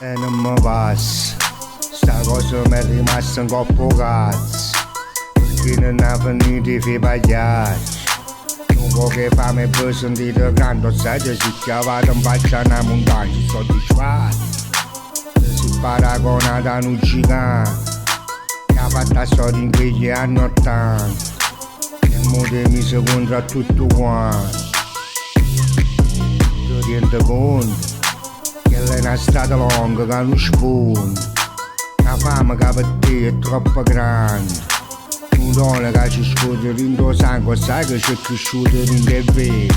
E non mi passa, sta cosa mi è rimasta un coppo cazzo, perché non ha finito i fai pagliacci. Un po' che fame e poi sentite canto, sai che si chiavata in faccia una montagna, soddisfatto. Si paragona da un gigante, che ha fatto la storia in quegli anni 80, e mo te mise contro a tutto quanto. Ti rendi conto? Che è una strada lunga che non spunta, la fame che per te è troppo grande. Un dono che ci scuote dentro sangue, sai che c'è cresciuto dentro il vero.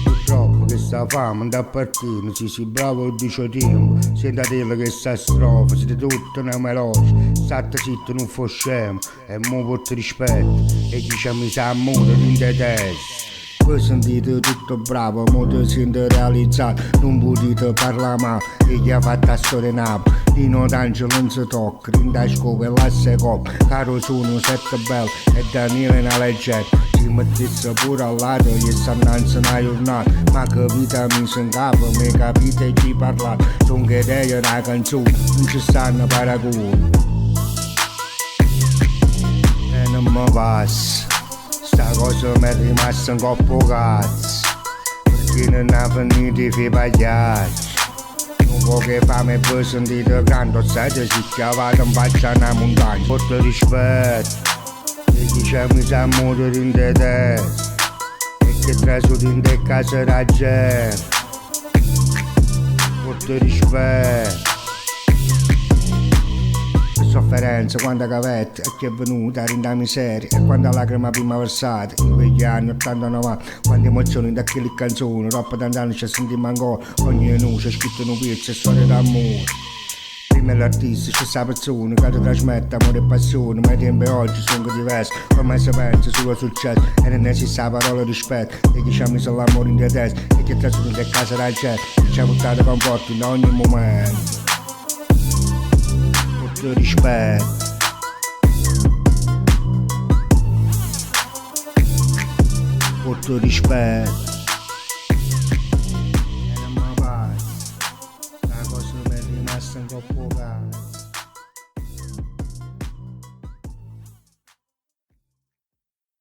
Purtroppo che sta fame non da partire, si bravo il dice tempo, senta dirla che sta strofa, siete tutti una melodia, state zitto non fa scemo, e mo porta rispetto, e diciamo mi sa amore dentro te testa. Voi sentite tutto bravo, mo te sente realizzato, non potete parlare male, e chi ha fatto la storia Napoli, Dino D'Angelo non si tocca, rinda scopa e lascia coppa, caro sono sette bello, e Daniele una leggenda, si mettesse pure al lato, gli stanno una giornata, ma capite mi si in capo, mi capite chi parlate, sono che te una canzone, non ci stanno paragoni. E non mi passa, sta cosa mi è rimasta un coppo cazzo, perché non ha finito i fai pagliacci. Un po' che fame e poi sentite canto, sai che si chiavata in faccia una montagna. Porto rispetto, e diciamo mi sa amore dentro te, e che traso dentro casa da gente. Porto rispetto. Sofferenza, quanta cavetta, e che è venuta rinda miseria, e quanta lacrima prima versata, in quegli anni 80-90, quante emozioni da quelle canzoni, troppo tanti anni ci sentiamo ancora, ogni c'è scritto in un pezzo e storia d'amore. Prima l'artista c'è sta persona che ti trasmette amore e passione, ma i tempi oggi sono diversi, ormai si pensa solo al successo, e non esiste la parola rispetto, e diciamo se l'amore in te testa, e che trasmette in casa da gente, che ci ha portato comporti in ogni momento. Rispetto, porto rispetto, e non mi passa, la cosa mi è rimasta un po'